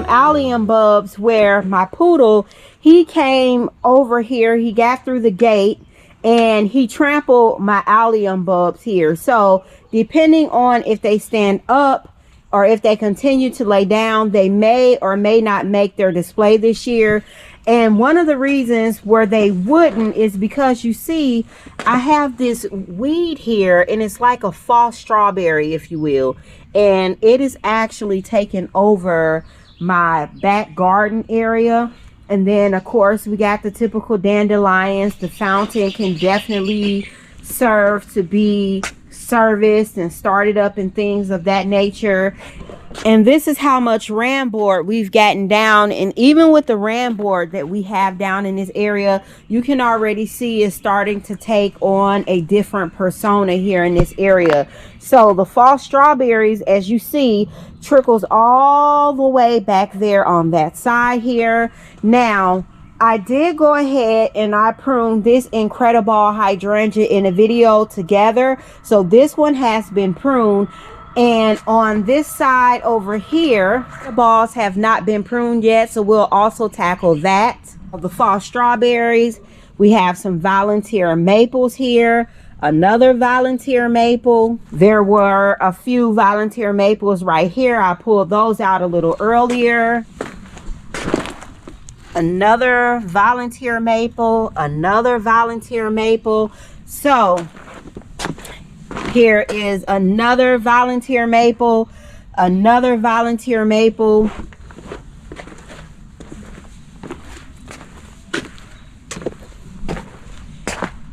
allium bulbs where my poodle, he came over here, he got through the gate and he trampled my allium bulbs here. So depending on if they stand up or if they continue to lay down, they may or may not make their display this year. And one of the reasons where they wouldn't is because you see I have this weed here, and it's like a false strawberry, if you will, and it is actually taking over my back garden area. And then of course we got the typical dandelions. The fountain can definitely serve to be serviced and started up and things of that nature. And this is how much ram board we've gotten down. And even with the ram board that we have down in this area, you can already see it's starting to take on a different persona here in this area. So the false strawberries, as you see, trickles all the way back there on that side here. Now I did go ahead and I pruned this incredible hydrangea in a video together. So this one has been pruned. And on this side over here, the balls have not been pruned yet. So we'll also tackle that. The false strawberries. We have some volunteer maples here. Another volunteer maple. There were a few volunteer maples right here. I pulled those out a little earlier. Another volunteer maple, another volunteer maple. So here is another volunteer maple, another volunteer maple,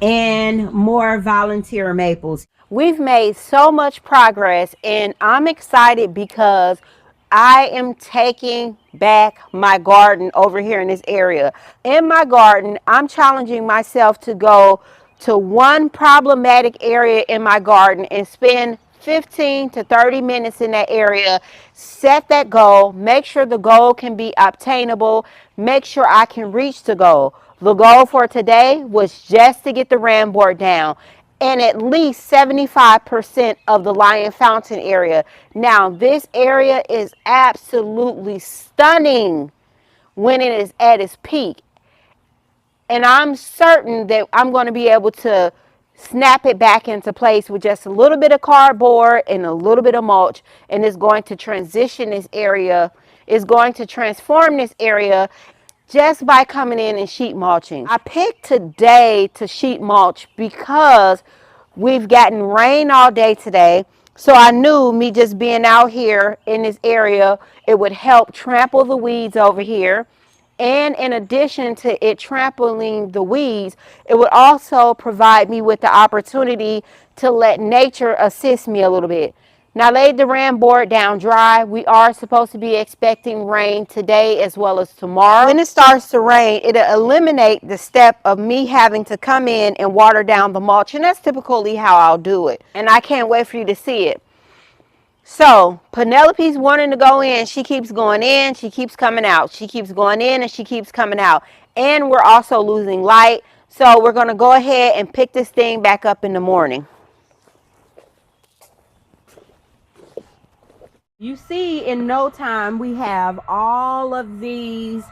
and more volunteer maples. We've made so much progress, and I'm excited because I am taking back my garden over here in this area. In my garden, I'm challenging myself to go to one problematic area in my garden and spend 15 to 30 minutes in that area, set that goal, make sure the goal can be obtainable, make sure I can reach the goal. The goal for today was just to get the ram board down and at least 75% of the lion fountain area. Now this area is absolutely stunning when it is at its peak. And I'm certain that I'm going to be able to snap it back into place with just a little bit of cardboard and a little bit of mulch. And it's going to transition this area. It's going to transform this area just by coming in and sheet mulching. I picked today to sheet mulch because we've gotten rain all day today. So I knew me just being out here in this area, it would help trample the weeds over here. And in addition to it trampling the weeds, it would also provide me with the opportunity to let nature assist me a little bit. Now I laid the ram board down dry. We are supposed to be expecting rain today as well as tomorrow. When it starts to rain, it'll eliminate the step of me having to come in and water down the mulch. And that's typically how I'll do it. And I can't wait for you to see it. So Penelope's wanting to go in. She keeps going in. She keeps coming out. She keeps going in and she keeps coming out. And we're also losing light. So we're going to go ahead and pick this thing back up in the morning. You see, in no time, we have all of these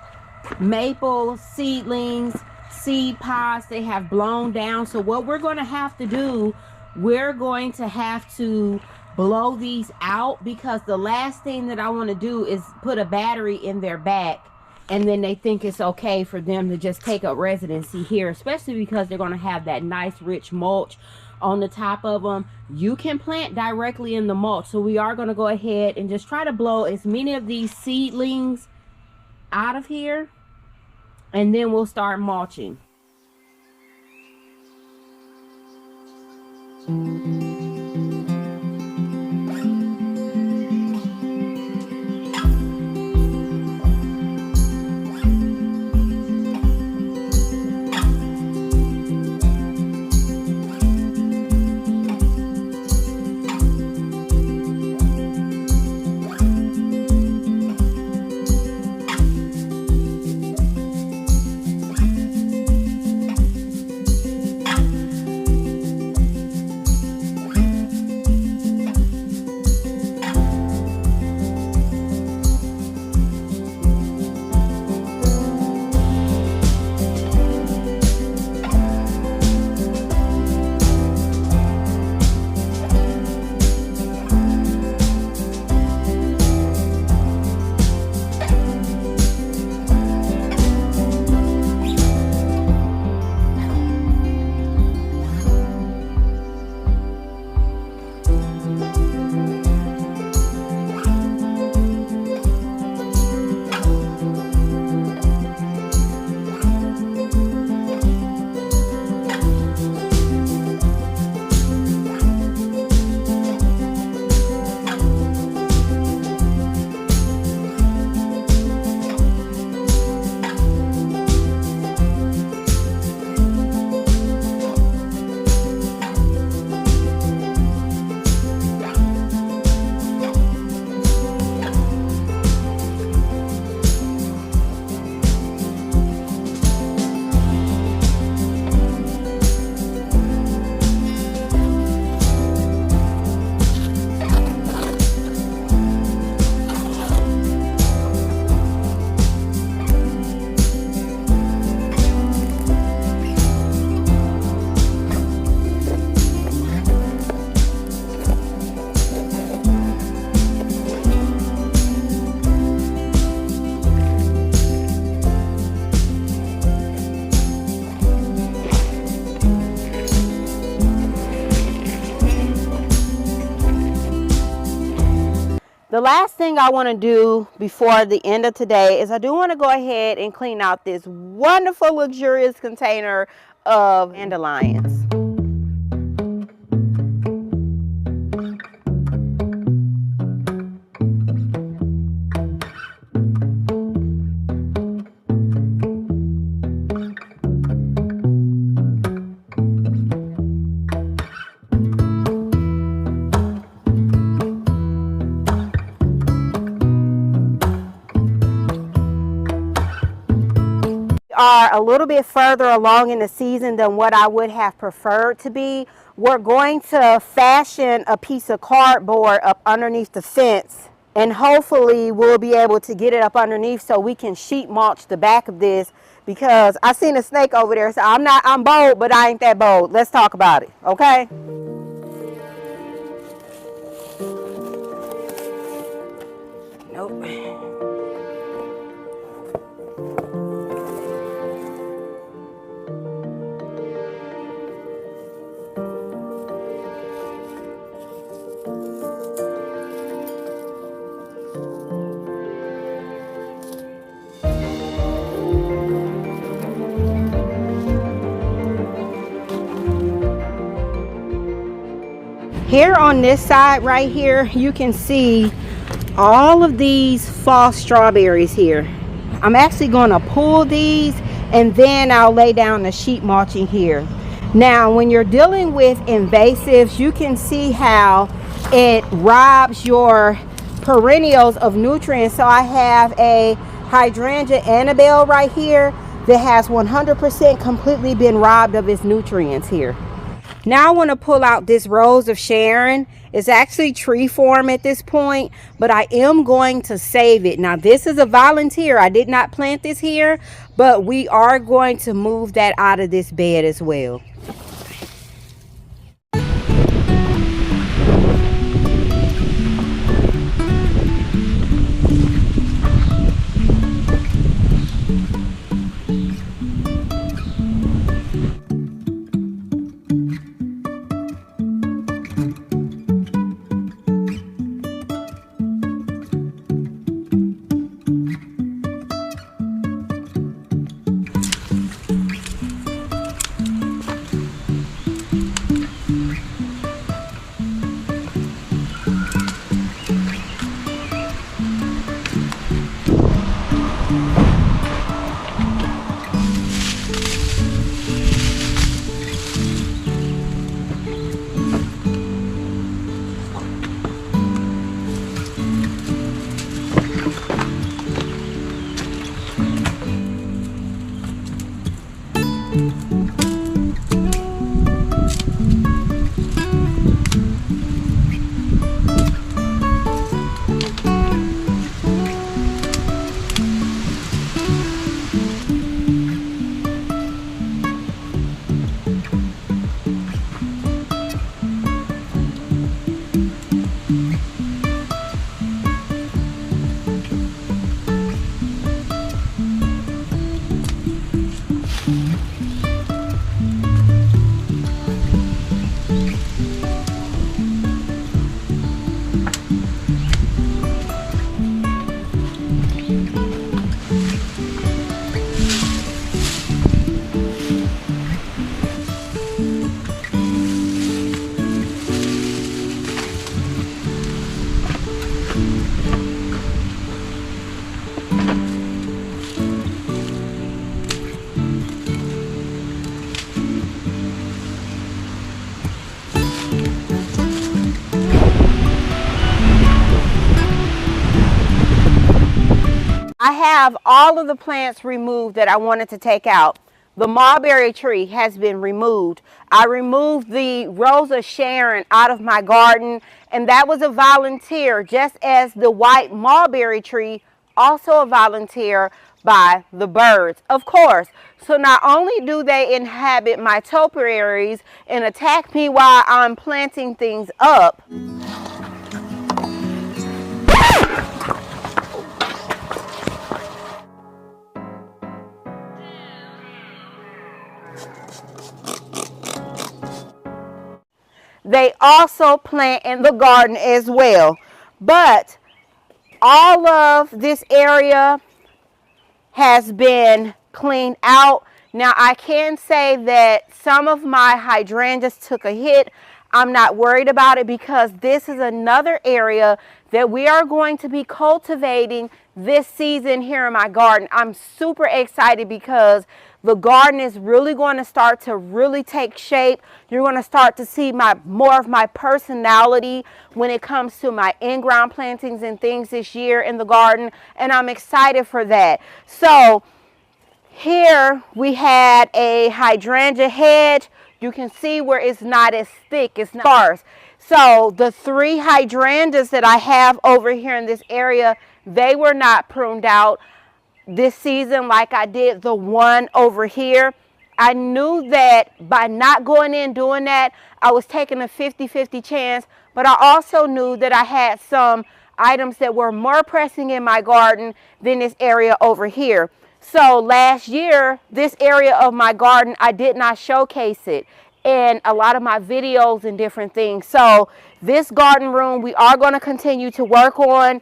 maple seedlings, seed pods. They have blown down. So what we're going to have to do, we're going to have to blow these out, because the last thing that I want to do is put a battery in their back and then they think it's okay for them to just take up residency here, especially because they're going to have that nice rich mulch on the top of them. You can plant directly in the mulch, so we are going to go ahead and just try to blow as many of these seedlings out of here, and then we'll start mulching. The last thing I want to do before the end of today is I do want to go ahead and clean out this wonderful luxurious container of dandelions. Are a little bit further along in the season than what I would have preferred to be. We're going to fashion a piece of cardboard up underneath the fence, and hopefully we'll be able to get it up underneath so we can sheet mulch the back of this, because I seen a snake over there. So I'm bold, but I ain't that bold. Let's talk about it, okay? Nope. Here on this side right here, you can see all of these false strawberries here. I'm actually going to pull these and then I'll lay down the sheet mulching here. Now, when you're dealing with invasives, you can see how it robs your perennials of nutrients. So I have a hydrangea Annabelle right here that has 100% completely been robbed of its nutrients here. Now I want to pull out this Rose of Sharon. It's actually tree form at this point, but I am going to save it. Now this is a volunteer. I did not plant this here, but we are going to move that out of this bed as well. I have all of the plants removed that I wanted to take out. The mulberry tree has been removed. I removed the Rose of Sharon out of my garden, and that was a volunteer, just as the white mulberry tree, also a volunteer by the birds, of course. So not only do they inhabit my topiaries and attack me while I'm planting things up, they also plant in the garden as well. But All of this area has been cleaned out. Now I can say that some of my hydrangeas took a hit. I'm not worried about it because this is another area that we are going to be cultivating this season here in my garden. I'm super excited because the garden is really going to start to really take shape. You're going to start to see more of my personality when it comes to my in-ground plantings and things this year in the garden, and I'm excited for that. So here we had a hydrangea hedge. You can see where it's not as thick, it's not sparse. So the 3 hydrangeas that I have over here in this area, they were not pruned out this season like I did the one over here. I knew that by not going in doing that, I was taking a 50-50 chance, but I also knew that I had some items that were more pressing in my garden than this area over here. So last year, this area of my garden, I did not showcase it in a lot of my videos and different things. So this garden room, we are going to continue to work on.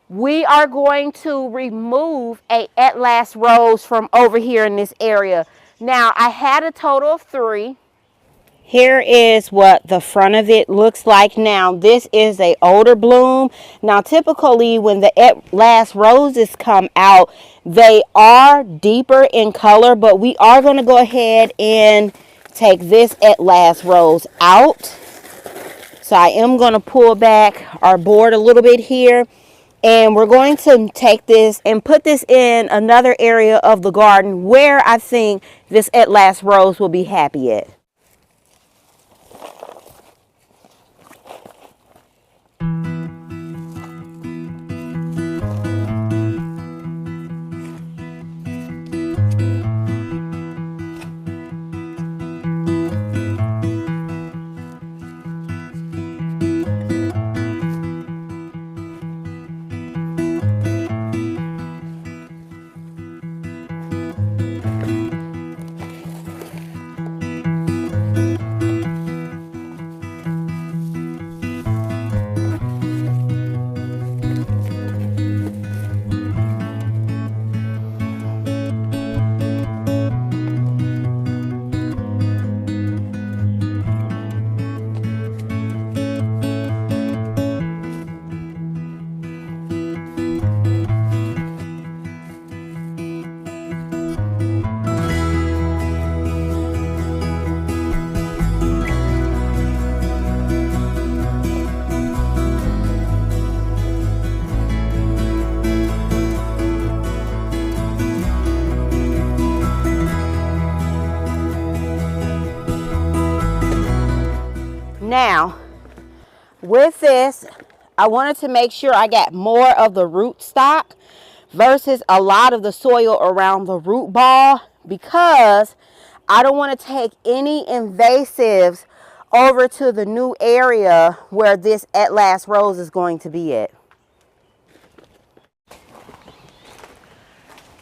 We are going to remove a At Last rose from over here in this area. Now, I had a total of 3. Here is what the front of it looks like now. This is a older bloom. Now, typically when the At Last roses come out, they are deeper in color, but we are going to go ahead and take this At Last rose out. So I am going to pull back our board a little bit here. And we're going to take this and put this in another area of the garden where I think this At Last rose will be happy at. Now, with this, I wanted to make sure I got more of the root stock versus a lot of the soil around the root ball, because I don't want to take any invasives over to the new area where this At Last rose is going to be at.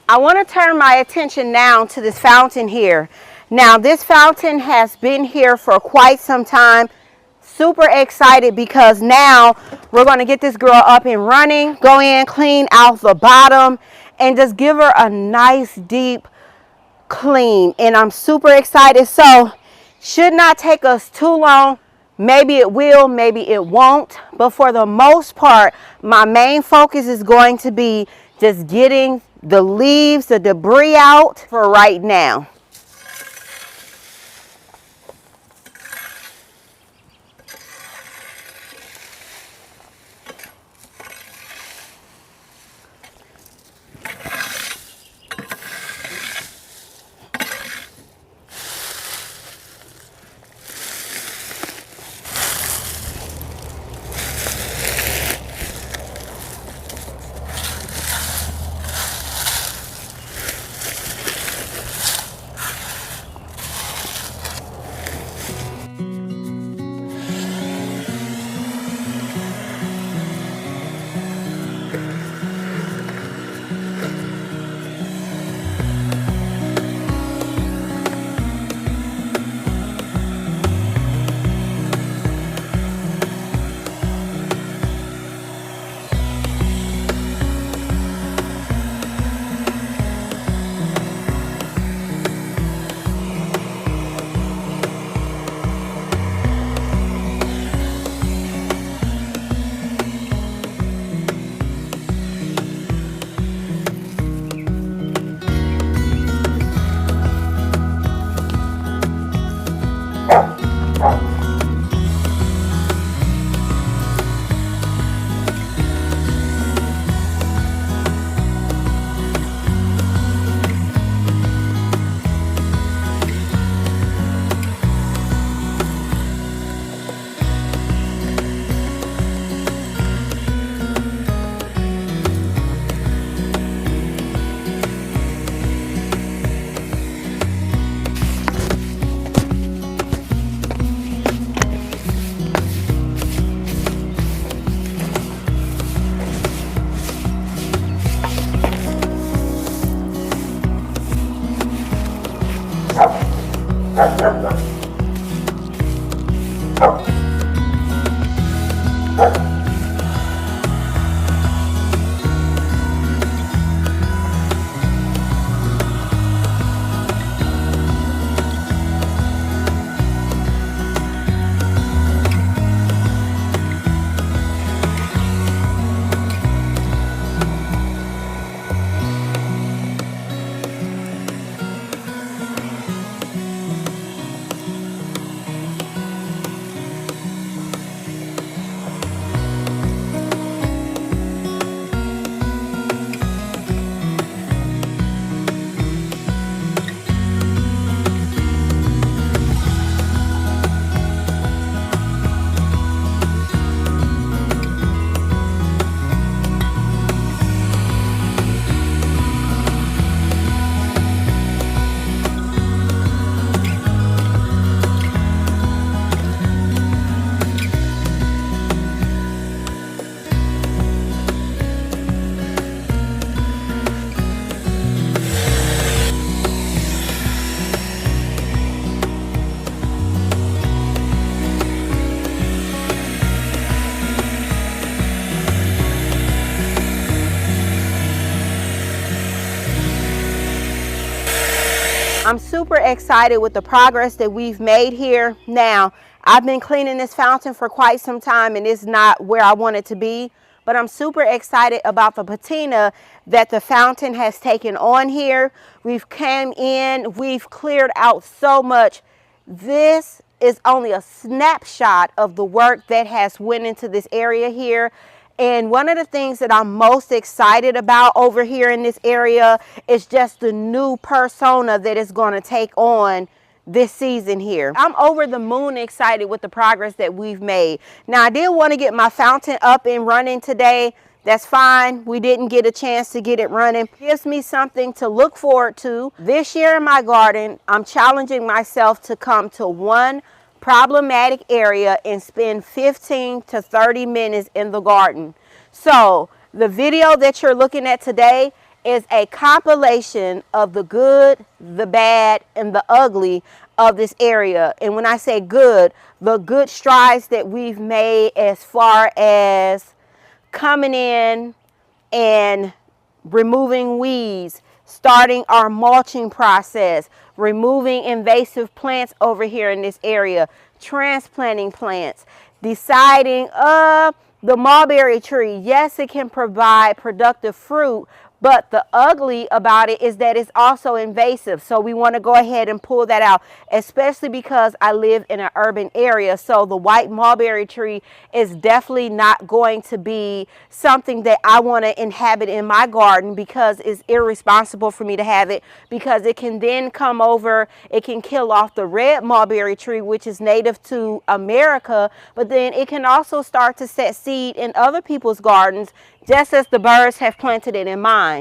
I want to turn my attention now to this fountain here. Now, this fountain has been here for quite some time. Super excited because now we're going to get this girl up and running, go in, clean out the bottom, and just give her a nice deep clean. And I'm super excited. So should not take us too long. Maybe it will, maybe it won't, but for the most part, my main focus is going to be just getting the leaves, the debris out for right now. I'm super excited with the progress that we've made here. Now, I've been cleaning this fountain for quite some time and it's not where I want it to be, but I'm super excited about the patina that the fountain has taken on here. We've came in, we've cleared out so much. This is only a snapshot of the work that has went into this area here. And one of the things that I'm most excited about over here in this area is just the new persona that is going to take on this season here. I'm over the moon excited with the progress that we've made. Now, I did want to get my fountain up and running today. That's fine. We didn't get a chance to get it running. It gives me something to look forward to. This year in my garden, I'm challenging myself to come to one problematic area and spend 15 to 30 minutes in the garden. So the video that you're looking at today is a compilation of the good, the bad, and the ugly of this area. And when I say good, the good strides that we've made as far as coming in and removing weeds, starting our mulching process, removing invasive plants over here in this area, transplanting plants, deciding the mulberry tree, yes, it can provide productive fruit, but the ugly about it is that it's also invasive. So we want to go ahead and pull that out, especially because I live in an urban area. So the white mulberry tree is definitely not going to be something that I want to inhabit in my garden, because it's irresponsible for me to have it, because it can then come over, it can kill off the red mulberry tree, which is native to America, but then it can also start to set seed in other people's gardens, just as the birds have planted it in mine.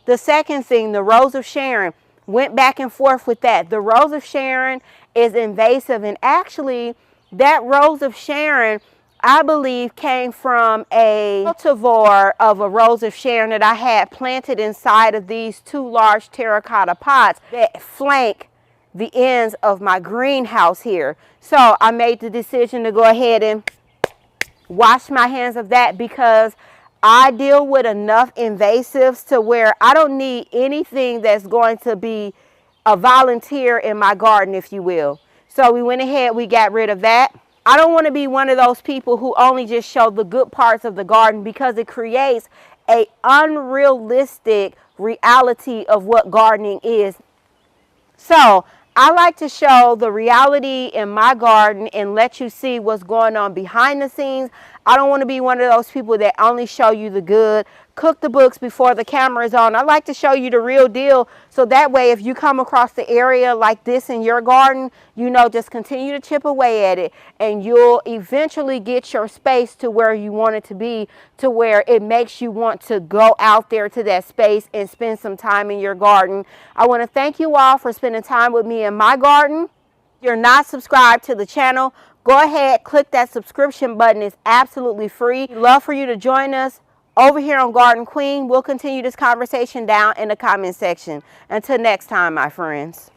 The second thing, the Rose of Sharon, went back and forth with that. The Rose of Sharon is invasive, and actually that Rose of Sharon, I believe, came from a cultivar of a Rose of Sharon that I had planted inside of these two large terracotta pots that flank the ends of my greenhouse here. So I made the decision to go ahead and wash my hands of that, because I deal with enough invasives to where I don't need anything that's going to be a volunteer in my garden, if you will. So we went ahead, we got rid of that. I don't want to be one of those people who only just show the good parts of the garden, because it creates an unrealistic reality of what gardening is. So I like to show the reality in my garden and let you see what's going on behind the scenes. I don't want to be one of those people that only show you the good, cook the books before the camera is on. I like to show you the real deal, so that way if you come across the area like this in your garden, you know, just continue to chip away at it and you'll eventually get your space to where you want it to be, to where it makes you want to go out there to that space and spend some time in your garden. I want to thank you all for spending time with me in my garden. If you're not subscribed to the channel, go ahead, click that subscription button. It's absolutely free. We'd love for you to join us over here on Garden Queen. We'll continue this conversation down in the comment section. Until next time, my friends.